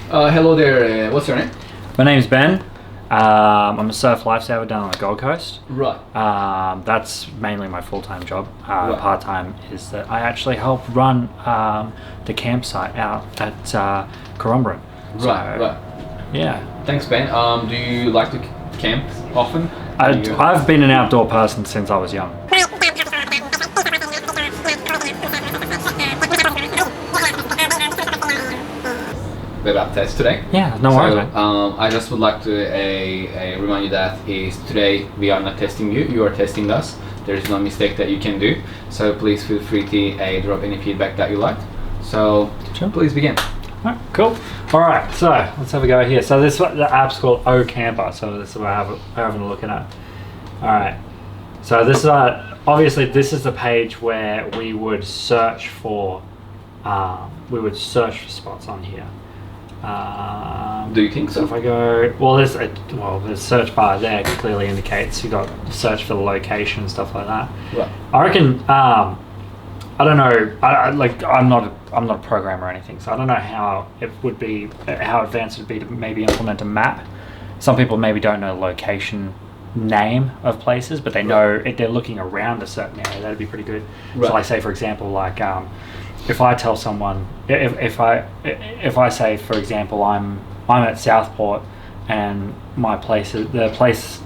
Hello there. What's your name? My name's Ben. I'm a surf lifesaver down on the Gold Coast. Right. That's mainly my full-time job. Right. Part-time is that I actually help run the campsite out at Corumbaran. Right. Yeah. Thanks, Ben. Do you like to camp often? I've been an outdoor person since I was young. Web app test today. Yeah, no worries, mate. I just would like to remind you that is today we are not testing you. You are testing us. There is no mistake that you can do. So please feel free to drop any feedback that you like. So Sure. please begin. Alright, cool. Alright, so let's have a go here. So this the app's called OCamper, so this is what I'm having a look at. Alright. So this is obviously this is the page where we would search for spots on here. Do you think so? If I go, there's search bar there clearly indicates you got search for the location and stuff like that. Right. I reckon. I don't know. I'm not a programmer or anything, so I don't know how advanced it would be to maybe implement a map. Some people maybe don't know the location name of places, but they know if they're looking around a certain area, that'd be pretty good. Right. So, like, say for example, like if I tell someone, if I say, for example, I'm at Southport and the place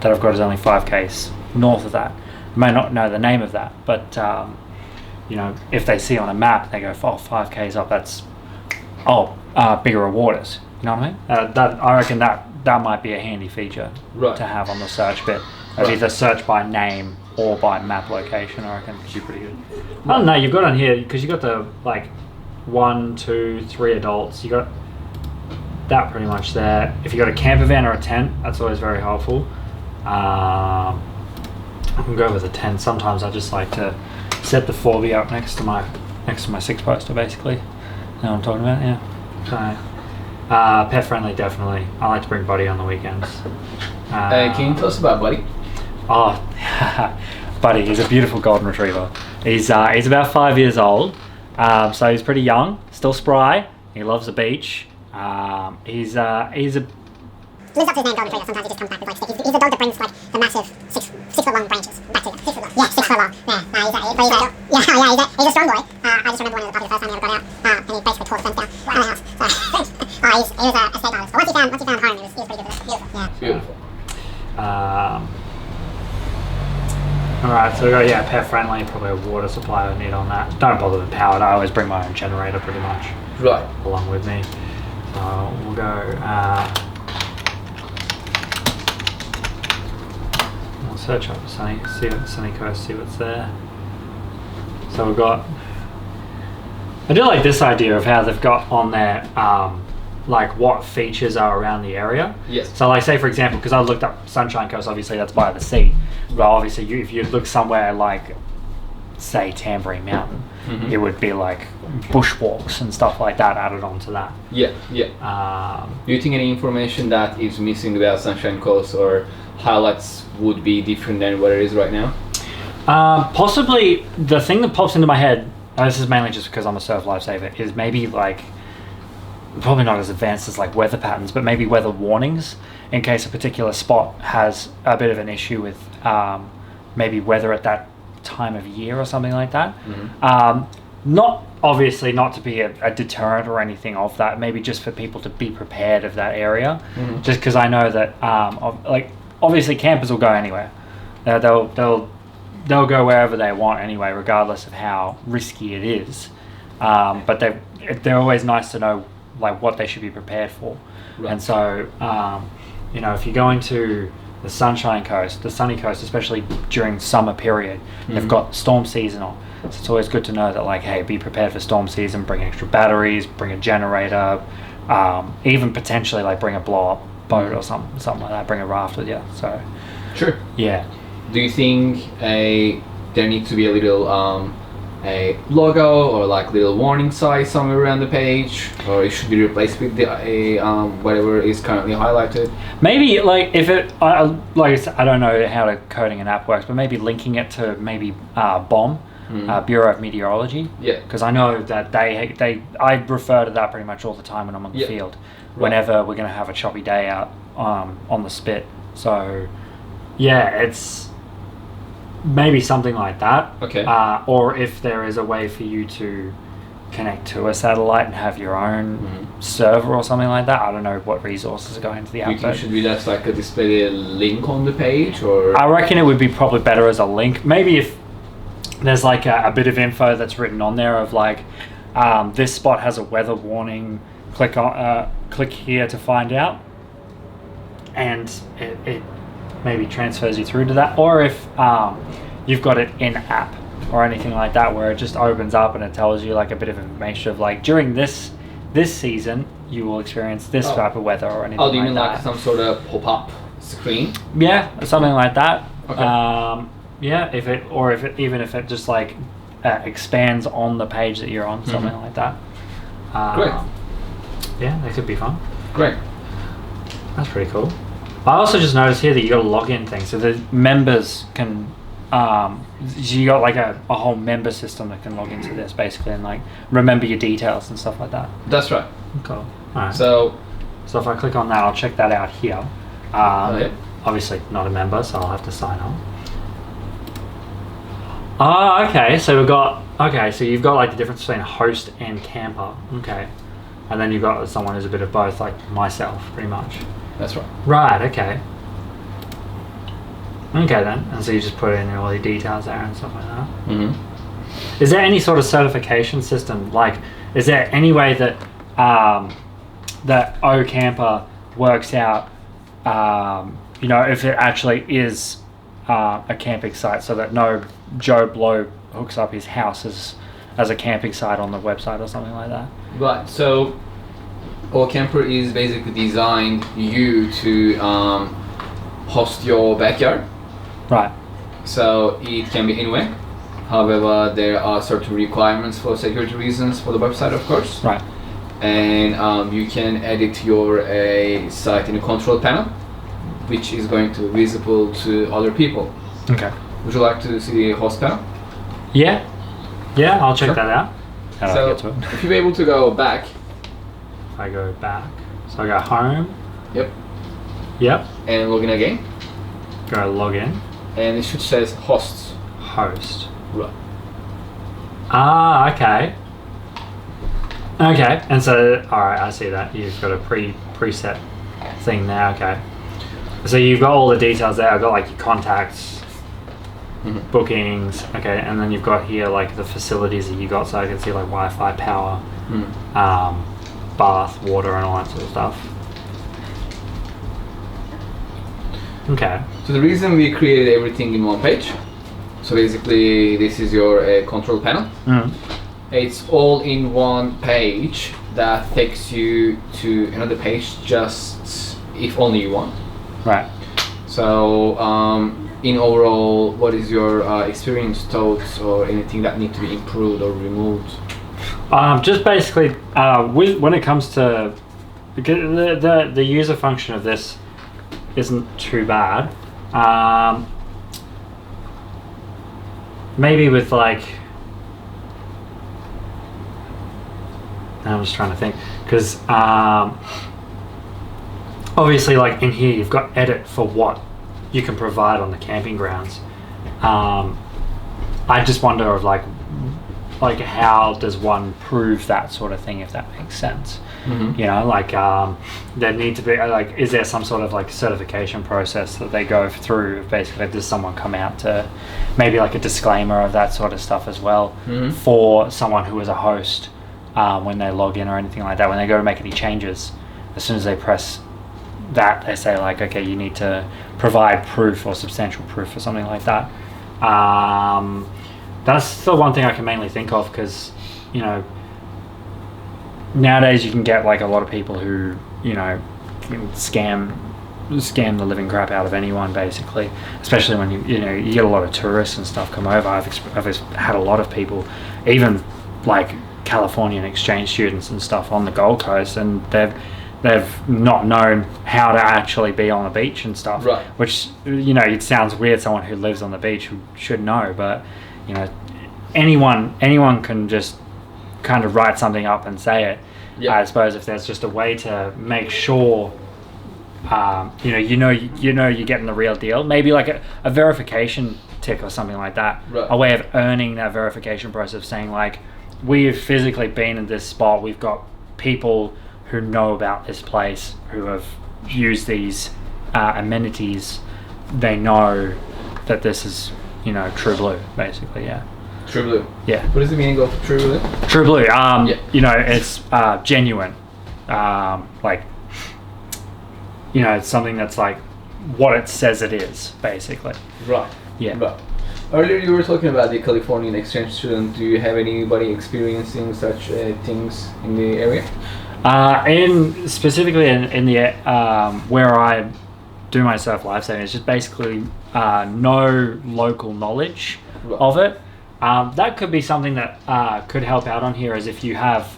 that I've got is only 5k's north of that. I may not know the name of that, but if they see on a map, they go, 5k's up, that's Bigger Waters. You know what I mean? I reckon that might be a handy feature to have on the search bit. Of either search by name or by map location. I reckon it'd be pretty good. I don't know, you've got on here, because you got the 1, 2, 3 adults, you got that pretty much there. If you got a camper van or a tent, that's always very helpful. I can go with a tent. Sometimes I just like to set the 4B up next to my 6-poster, basically. You know what I'm talking about? Yeah. So, pet friendly, definitely. I like to bring Buddy on the weekends. Can you tell us about Buddy? Oh, Buddy, he's a beautiful golden retriever. He's about 5 years old, so he's pretty young, still spry. He loves the beach. He's a lives up to his name, golden retriever. Sometimes he just comes back with stick. He's a dog that brings the massive 6 foot long branches back to you. 6 foot long. Yeah, 6 foot long. He's a strong boy. I just remember one of the puppies the first time he ever got out, and he basically tore the fence down around the house. So, he was a escape artist. But once he found home, he was pretty good with it. Beautiful. Yeah. Beautiful. Alright, so we got pet friendly, probably a water supply I need on that. Don't bother with powered. I always bring my own generator pretty much. Right. Along with me. So we'll go. I'll search up Sunny Coast, see what's there. So we've got. I do like this idea of how they've got on there, what features are around the area. Yes. So, say for example, because I looked up Sunshine Coast, obviously that's by the sea. But obviously, if you look somewhere like, say, Tamborine Mountain, it would be like bushwalks and stuff like that added onto that. Yeah. Do you think any information that is missing about Sunshine Coast or highlights would be different than what it is right now? Possibly the thing that pops into my head, and this is mainly just because I'm a surf lifesaver, is maybe probably not as advanced as weather patterns, but maybe weather warnings in case a particular spot has a bit of an issue with maybe weather at that time of year or something like that. Not obviously not to be a deterrent or anything of that, maybe just for people to be prepared of that area. Just because I know that obviously campers will go anywhere. They'll go wherever they want anyway, regardless of how risky it is. But they're always nice to know what they should be prepared for. Right. And so if you're going to the Sunshine Coast, the Sunny Coast, especially during summer period, they've got storm season on. So it's always good to know that hey, be prepared for storm season, bring extra batteries, bring a generator, even potentially bring a blow up boat or something like that, bring a raft with you. So sure. Yeah. Do you think there needs to be a little a logo or little warning sign somewhere around the page, or it should be replaced with the whatever is currently highlighted? Maybe if it I don't know how coding an app works, but maybe linking it to maybe BOM Bureau of Meteorology. Yeah. Because I know that I refer to that pretty much all the time when I'm on the field. Right. Whenever we're going to have a choppy day out on the spit. So, yeah, it's maybe something like that. Okay. Or if there is a way for you to connect to a satellite and have your own server or something like that. I don't know what resources are going into the app. You think should we just like display a link on the page, or? I reckon it would be probably better as a link. Maybe if there's like a bit of info that's written on there of like this spot has a weather warning. Click here to find out, and it maybe transfers you through to that. Or if you've got it in app or anything like that, where it just opens up and it tells you like a bit of information of like during this season you will experience this type of weather or anything. Oh, do you mean that. like some sort of pop-up screen? Yeah, something like that. Okay. Yeah, if it just like expands on the page that you're on, something like that. Great. Yeah, that could be fun. Great. That's pretty cool. I also just noticed here that you got a login thing, so the members can. You got like a whole member system that can log into this basically and like remember your details and stuff like that. That's right. Cool. Alright. So if I click on that, I'll check that out here. Okay. Obviously not a member, so I'll have to sign on. Ah, okay. So you've got like the difference between host and camper. Okay. And then you've got someone who's a bit of both, like myself, pretty much. that's right. Right, okay. Okay then. And so you just put in all your details there and stuff like that. Mm-hmm. Is there any sort of certification system? Like, is there any way that that OCamper works out, if it actually is a camping site, so that no Joe Blow hooks up his house as a camping site on the website or something like that? Right. So, OCamper is basically designed you to host your backyard. Right. So it can be anywhere. However, there are certain requirements for security reasons for the website, of course. Right. And you can edit your site in a control panel, which is going to be visible to other people. Okay. Would you like to see the host panel? Yeah. Yeah, I'll check Sure. that out. How do I get to it? if you're able to go back, I go back. So I go home. yep, Yep. and log in again, Go log in. and it should says hosts. Host. Right. Ah, okay. Okay, and so, alright, I see that. You've got a preset thing there, okay. So you've got all the details there. I've got like your contacts, bookings, okay, and then you've got here like the facilities that you got, so I can see like Wi-Fi, power, bath, water, and all that sort of stuff. Okay. So the reason we created everything in one page, so basically this is your control panel. It's all in one page that takes you to another page just if only you want. Right. So in overall, what is your experience, thoughts, or anything that need to be improved or removed? Just basically, when it comes to the user function of this isn't too bad. Maybe with like, I'm just trying to think, because obviously like in here you've got edit for what you can provide on the camping grounds. I just wonder of like how does one prove that sort of thing, if that makes sense. You know, like there need to be like, is there some sort of like certification process that they go through? Basically, does someone come out to maybe like a disclaimer of that sort of stuff as well for someone who is a host when they log in or anything like that, when they go to make any changes? As soon as they press that, they say like, okay, you need to provide proof or substantial proof or something like that. That's the one thing I can mainly think of, because nowadays you can get like a lot of people who can scam the living crap out of anyone, basically, especially when you get a lot of tourists and stuff come over. I've had a lot of people, even like Californian exchange students and stuff on the Gold Coast, and they've not known how to actually be on the beach and stuff. Right. Which it sounds weird, someone who lives on the beach should know, but anyone can just kind of write something up and say it. Yeah. I suppose if there's just a way to make sure, you're getting the real deal. Maybe like a verification tick or something like that. Right. A way of earning that verification process, saying like, we've physically been in this spot. We've got people who know about this place, who have used these amenities. They know that this is, True Blue, basically. Yeah. True Blue. Yeah. What is the meaning of True Blue? True Blue. Yeah. It's genuine. It's something that's like what it says it is, basically. Right. Yeah. Right. Earlier you were talking about the Californian exchange student. Do you have anybody experiencing such things in the area? Specifically in the where I do my surf lifesaving, it's just basically no local knowledge of it. That could be something that could help out on here, is if you have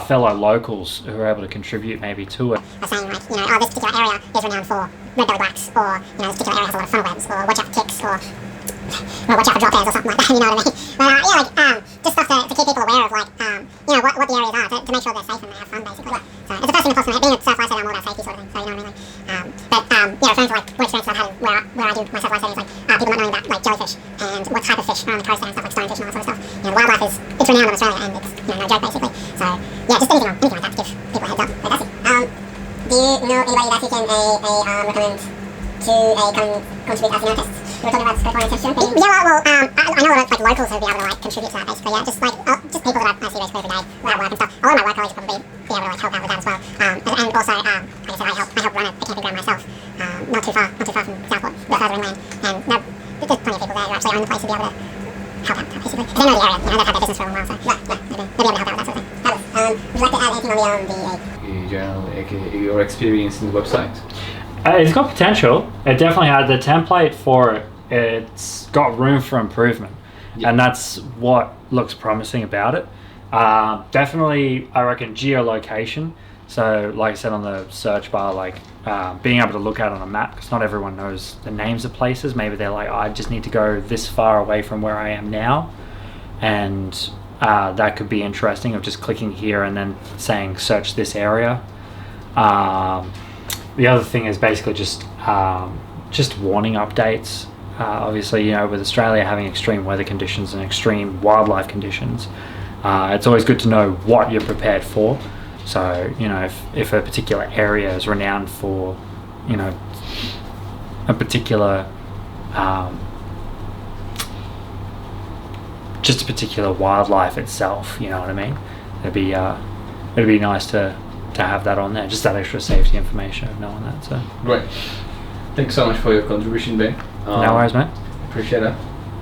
fellow locals who are able to contribute maybe to it. Or saying like, this particular area is renowned for red-bellied blacks, or this particular area has a lot of funnel webs, or watch out for ticks, or watch out for drop airs or something like that. You know what I mean? But just stuff to keep people aware of, like what the areas are, to make sure they're safe and they have fun, basically. So it's the first thing that pops to mind. Being a surf lifesaver, I'm all about safety sort of thing. So you know what I mean? Referring to like what experience I've had where I do my surf lifesaving is like people not knowing about like jellyfish and what type of fish are on the coast there and stuff, like stonefish and all that sort of stuff. The wildlife is renowned in Australia, and it's no joke, basically. So yeah, just anything like that to give people a heads up. But that's it. Do you know anybody that you can recommend to contribute as tests? We were talking about California test student. Yeah, I know a lot of like locals who would be able to like contribute to that, basically. Yeah, just people that I see basically every day at work and stuff. A lot of my work colleagues probably be able to like help out with that as well. And also, like I said, I help run a camping ground myself, not too far from Southport, but further inland. And there's plenty of people there who actually own the place to be able to help out, basically. They know the area, they've had their business for a while, so they'll be able to help out with that sort of thing. Would you like to add anything on the General, your experience in the website. It's got potential. It definitely had the template for it. It's got room for improvement, and that's what looks promising about it. Definitely, I reckon geolocation. So, like I said on the search bar, like being able to look at it on a map, because not everyone knows the names of places. Maybe they're like, I just need to go this far away from where I am now, and that could be interesting. Of just clicking here and then saying search this area. The other thing is basically just warning updates. Obviously, with Australia having extreme weather conditions and extreme wildlife conditions, it's always good to know what you're prepared for. So, if a particular area is renowned for, a particular, just a particular wildlife itself, you know what I mean? It'd be nice to have that on there, just that extra safety information of knowing that. So Great. Thanks so much for your contribution, Ben. no worries, mate. Appreciate that.